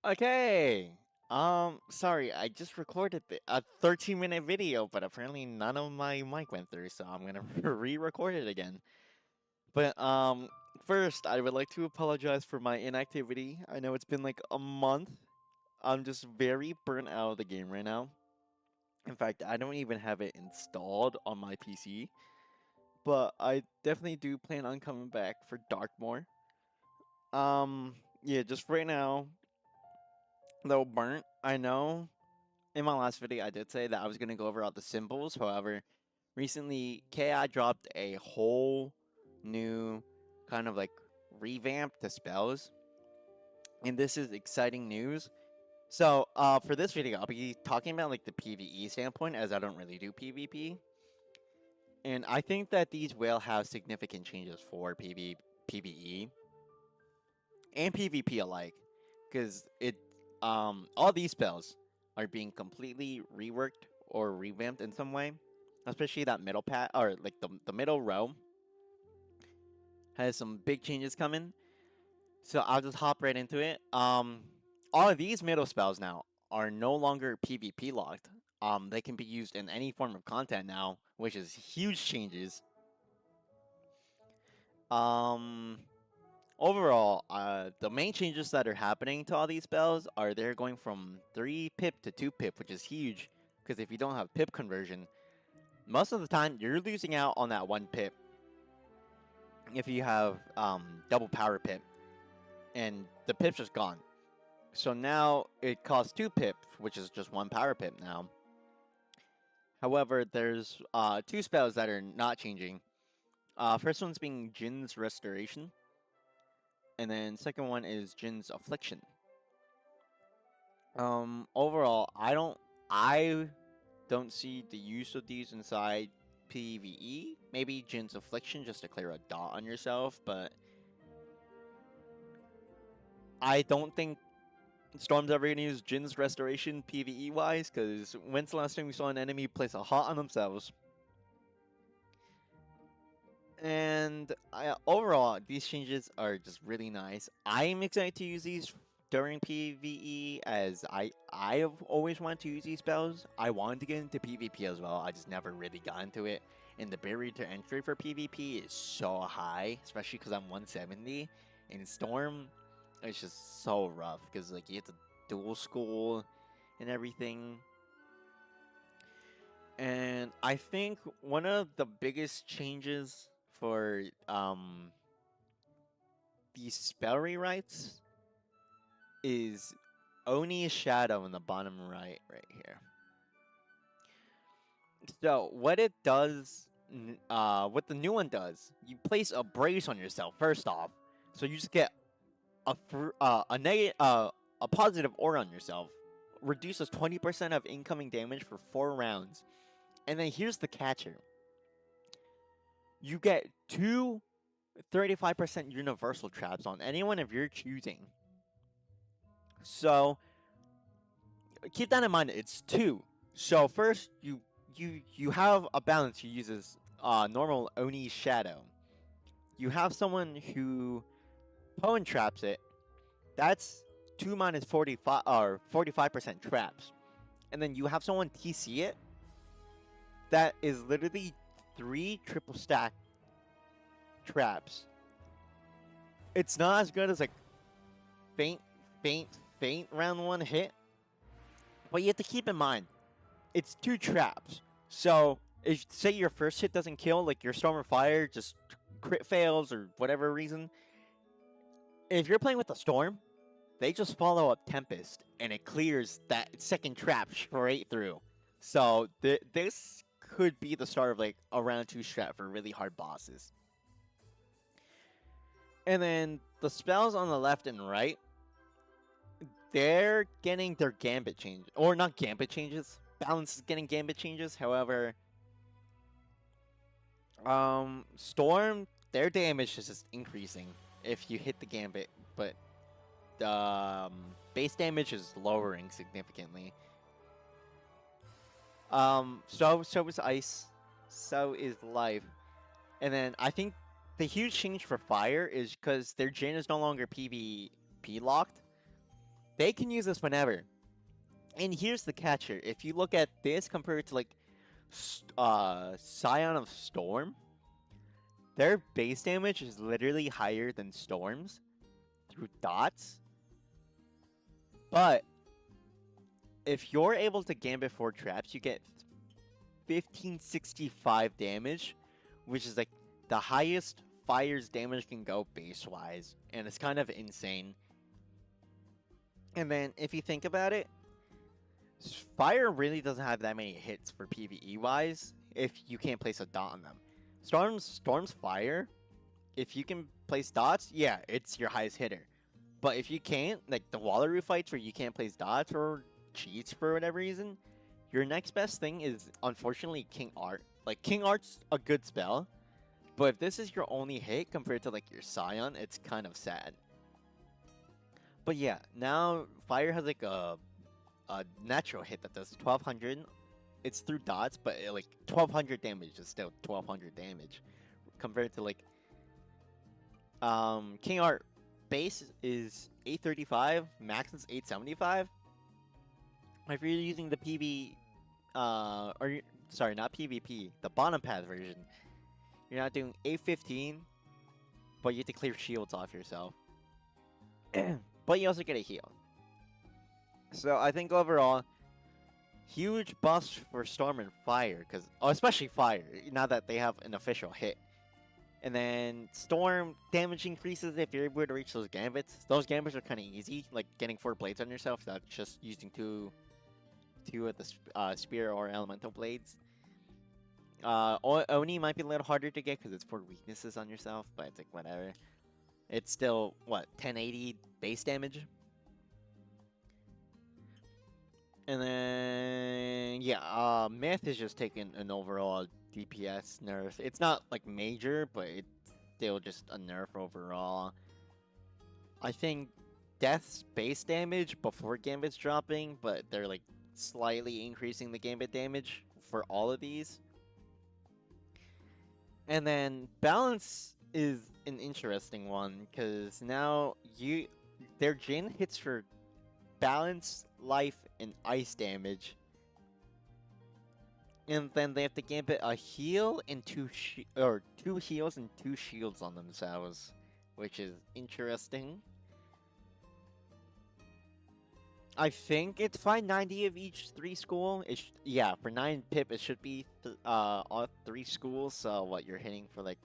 Okay. Sorry, I just recorded a 13-minute video, but apparently none of my mic went through, so I'm gonna re-record it again. But first I would like to apologize for my inactivity. I know it's been like a month. I'm just very burnt out of the game right now. In fact, I don't even have it installed on my PC, but I definitely do plan on coming back for Darkmoor. Yeah, just right now, a little burnt. I know in my last video, I did say that I was going to go over all the symbols. However, recently, KI dropped a whole new kind of like revamp to spells. And this is exciting news. So, for this video, I'll be talking about like the PvE standpoint, as I don't really do PvP. And I think that these will have significant changes for PvE and PvP alike, because all these spells are being completely reworked or revamped in some way. Especially that middle pat or like the middle row has some big changes coming. So I'll just hop right into it. All of these middle spells now are no longer PvP locked. They can be used in any form of content now, which is huge changes. Um, Overall, the main changes that are happening to all these spells are they're going from 3 pip to 2 pip, which is huge. Because if you don't have pip conversion, most of the time you're losing out on that 1 pip. If you have double power pip, and the pip's just gone. So now it costs 2 pip, which is just 1 power pip now. However, there's 2 spells that are not changing. First one's being Jin's Restoration, and then second one is Jin's Affliction. Overall, I don't see the use of these inside PvE. Maybe Jin's Affliction just to clear a dot on yourself, but I don't think Storm's ever gonna use Jin's Restoration PvE wise, because when's the last time we saw an enemy place a hot on themselves? And overall, these changes are just really nice. I'm excited to use these during PvE, as I have always wanted to use these spells. I wanted to get into PvP as well. I just never really got into it. And the barrier to entry for PvP is so high, especially because I'm 170. In Storm, it's just so rough because like you have to dual school and everything. And I think one of the biggest changes for these spell rewrites is Oni's Shadow in the bottom right here. So what it does, what the new one does, you place a brace on yourself first off, so you just get a positive aura on yourself, reduces 20% of incoming damage for 4 rounds, and then here's the catcher: you get 35% universal traps on anyone of your choosing. So keep that in mind. It's 2. So first, you have a balance who uses normal Oni's Shadow. You have someone who Poen traps it. That's 2 minus 45 or 45% traps. And then you have someone TC it. That is literally 3 triple stack traps. It's not as good as like faint, faint, faint round 1 hit. But you have to keep in mind, it's 2 traps. So, if say your first hit doesn't kill, like your Storm of Fire just crit fails or whatever reason. If you're playing with the Storm, they just follow up Tempest, and it clears that second trap straight through. So, this could be the start of like a round 2 strat for really hard bosses. And then the spells on the left and right, they're getting their gambit change, or not gambit changes. Balance is getting gambit changes. However, Storm, their damage is just increasing if you hit the gambit, but the base damage is lowering significantly. So is ice, so is life, and then I think the huge change for fire is because their Jin is no longer PvP locked. they can use this whenever. And here's the catcher. If you look at this compared to like Scion of Storm, their base damage is literally higher than Storm's through dots. But if you're able to gambit 4 traps, you get 1565 damage, which is like the highest Fire's damage can go base-wise, and it's kind of insane. And then if you think about it, Fire really doesn't have that many hits for PvE-wise if you can't place a dot on them. Storm's Fire, if you can place dots, yeah, it's your highest hitter. But if you can't, like the Wallaroo fights where you can't place dots or cheats for whatever reason, your next best thing is unfortunately King Art. Like King Art's a good spell, but if this is your only hit compared to like your Scion, it's kind of sad. But yeah, now Fire has like a natural hit that does 1200. It's through dots, but like 1200 damage is still 1200 damage compared to like King Art base is 835, max is 875. If you're using the PV sorry, not PvP, the bottom path version, you're not doing 815, but you have to clear shields off yourself. But you also get a heal. So I think overall, huge buffs for Storm and Fire, because especially Fire, now that they have an official hit. And then Storm damage increases if you're able to reach those gambits. Those gambits are kind of easy, like getting 4 blades on yourself. That's just using two of the spear or elemental blades. Oni might be a little harder to get because it's 4 weaknesses on yourself, but it's like whatever. It's still what, 1080 base damage. And then yeah, Myth is just taking an overall DPS nerf. It's not like major, but it's still just a nerf overall. I think Death's base damage before Gambit's dropping, but they're like slightly increasing the Gambit damage for all of these. And then Balance is an interesting one, because now their Jin hits for Balance, Life, and Ice damage. And then they have to gambit a heal and 2 heals and 2 shields on themselves, which is interesting. I think it's 590 of each 3 school. Yeah, for 9 pip, it should be all 3 schools. So what, you're hitting for like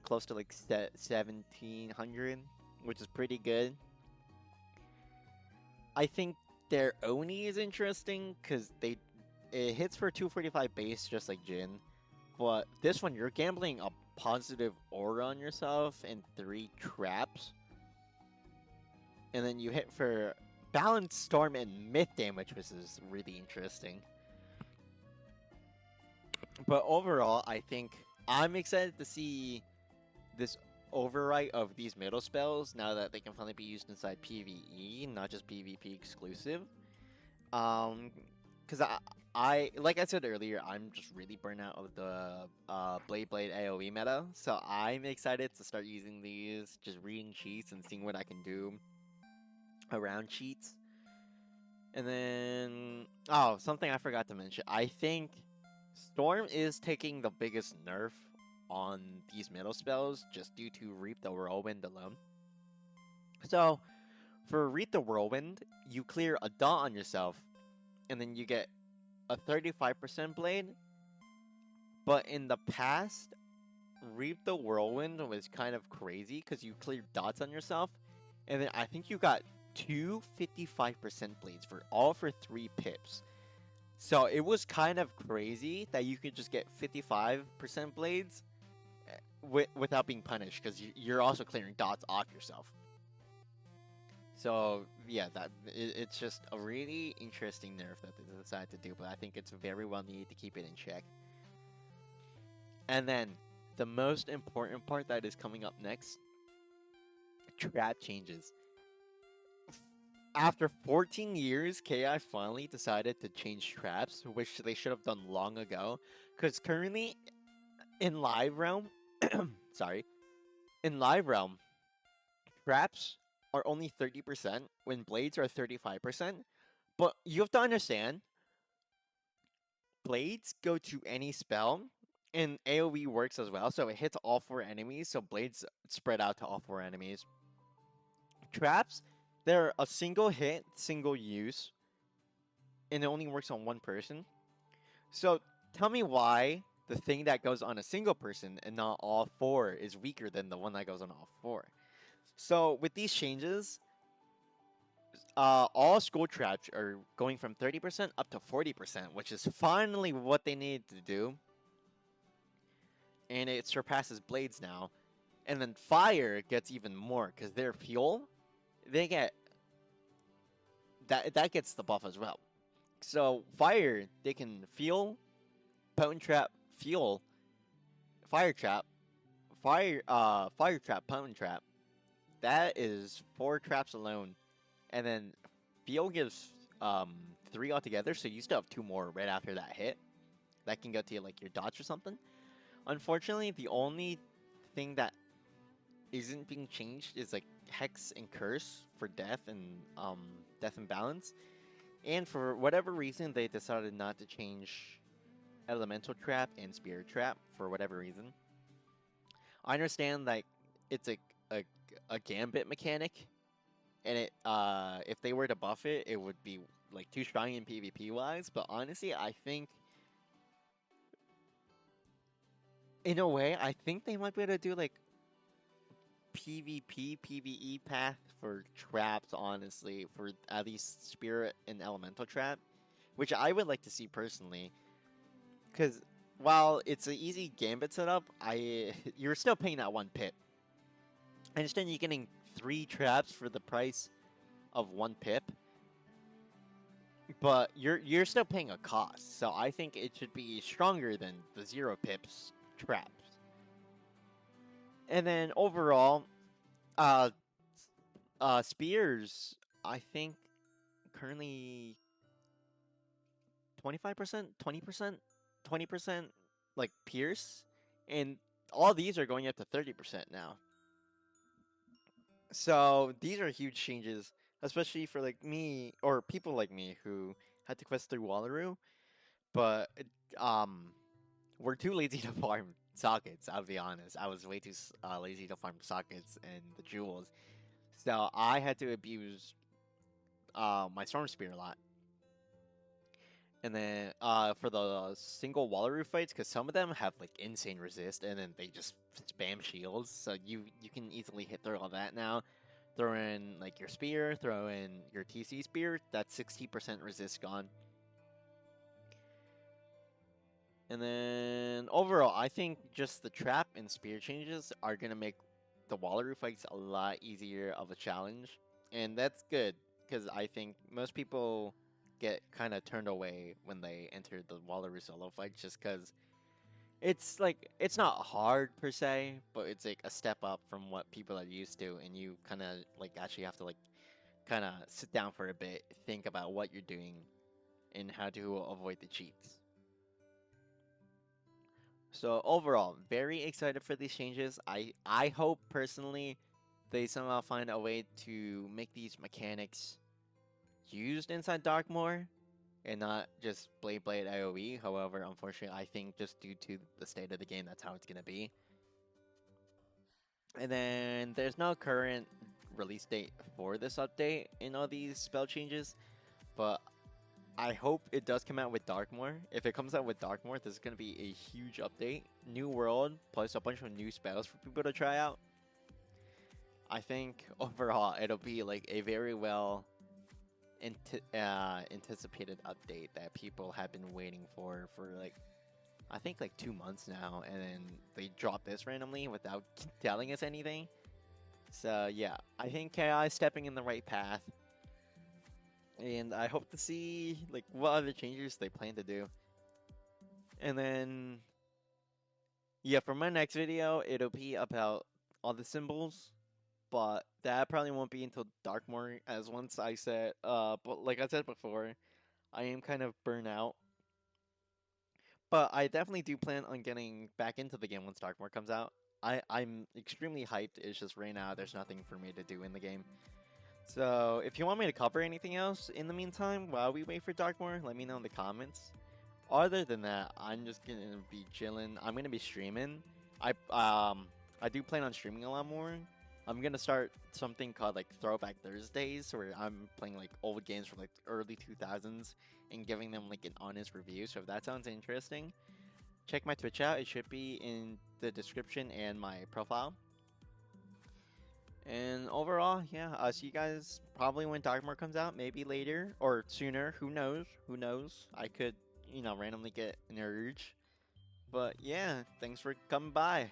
close to like 1700, which is pretty good. I think their Oni is interesting because it hits for 245 base just like Jin, but this one you're gambling a positive aura on yourself and 3 traps, and then you hit for Balance, Storm, and Myth damage, which is really interesting. But overall, I think I'm excited to see this overwrite of these middle spells now that they can finally be used inside PvE, not just PvP exclusive. Because I like I said earlier, I'm just really burnt out of the Blade AoE meta, so I'm excited to start using these, just reading cheats and seeing what I can do around cheats. And then, oh, something I forgot to mention. I think Storm is taking the biggest nerf on these middle spells just due to Reap the Whirlwind alone. So, for Reap the Whirlwind, you clear a dot on yourself, and then you get a 35% blade. But in the past, Reap the Whirlwind was kind of crazy because you cleared dots on yourself, and then I think you got 2 55% blades for 3 pips. So it was kind of crazy that you could just get 55% blades without being punished, because you're also clearing dots off yourself. So yeah, it's just a really interesting nerf that they decided to do, but I think it's very well needed to keep it in check. And then the most important part that is coming up next, trap changes. After 14 years, KI finally decided to change traps, which they should have done long ago. Because currently, in Live Realm, traps are only 30% when blades are 35%. But you have to understand, blades go to any spell, and AoE works as well, so it hits all 4 enemies, so blades spread out to all 4 enemies. Traps, they're a single hit, single use, and it only works on one person. So tell me why the thing that goes on a single person and not all 4 is weaker than the one that goes on all 4. So with these changes, all skull traps are going from 30% up to 40%, which is finally what they needed to do. And it surpasses blades now. And then fire gets even more because their fuel, they get that gets the buff as well. So fire, they can fuel, potent trap, fuel, fire trap, fire trap, potent trap. That is 4 traps alone, and then fuel gives 3 altogether. So you still have 2 more right after that hit. That can go to like your dots or something. Unfortunately, the only thing that isn't being changed is like Hex and Curse for death and balance. And for whatever reason, they decided not to change Elemental Trap and Spirit Trap for whatever reason. I understand like it's a, a gambit mechanic, and it if they were to buff it, it would be like too strong in PvP wise. But honestly, I think in a way, I think they might be able to do like PvP, PvE path for traps, honestly, for at least Spirit and Elemental Trap, which I would like to see personally. Because while it's an easy gambit setup, you're still paying that 1 pip. I understand you're getting 3 traps for the price of 1 pip, but you're still paying a cost. So I think it should be stronger than the 0 pips traps. And then overall, uh, spears, I think currently 25%, 20%, 20%, like pierce, and all these are going up to 30% now. So these are huge changes, especially for like me or people like me who had to quest through Wallaroo, but um, we're too lazy to farm sockets. I'll be honest, I was way too lazy to farm sockets and the jewels, so I had to abuse my storm spear a lot. And then for the single Wallaroo fights, because some of them have like insane resist, and then they just spam shields, so you can easily hit through all that now. Throw in like your spear, throw in your TC spear, that's 60% resist gone. And then overall, I think just the trap and spear changes are gonna make the Wallaroo fights a lot easier of a challenge, and that's good because I think most people get kind of turned away when they enter the Wallaroo solo fight just because it's like it's not hard per se, but it's like a step up from what people are used to, and you kind of like actually have to like kind of sit down for a bit, think about what you're doing, and how to avoid the cheats. So overall, very excited for these changes. I hope personally they somehow find a way to make these mechanics used inside Darkmoor and not just Blade AoE. However, unfortunately, I think just due to the state of the game, that's how it's gonna be. And then there's no current release date for this update in all these spell changes, but I hope it does come out with Darkmoor. If it comes out with Darkmoor, this is going to be a huge update. New world, plus a bunch of new spells for people to try out. I think overall, it'll be like a very well anticipated update that people have been waiting for like, I think like 2 months now. And then they dropped this randomly without telling us anything. So yeah, I think KI is stepping in the right path. And I hope to see like what other changes they plan to do. And then yeah, for my next video, it'll be about all the symbols, but that probably won't be until Darkmoor, as once I said, but like I said before, I am kind of burnt out. But I definitely do plan on getting back into the game once Darkmoor comes out. I'm extremely hyped. It's just right now there's nothing for me to do in the game. So if you want me to cover anything else in the meantime while we wait for Darkmoor, let me know in the comments. Other than that, I'm just gonna be chilling. I'm gonna be streaming. I do plan on streaming a lot more. I'm gonna start something called like Throwback Thursdays, where I'm playing like old games from like the early 2000s and giving them like an honest review. So if that sounds interesting, check my Twitch out. It should be in the description and my profile. And overall, yeah, I'll see you guys probably when Darkmoor comes out, maybe later or sooner. Who knows? Who knows? I could, randomly get an urge. But yeah, thanks for coming by.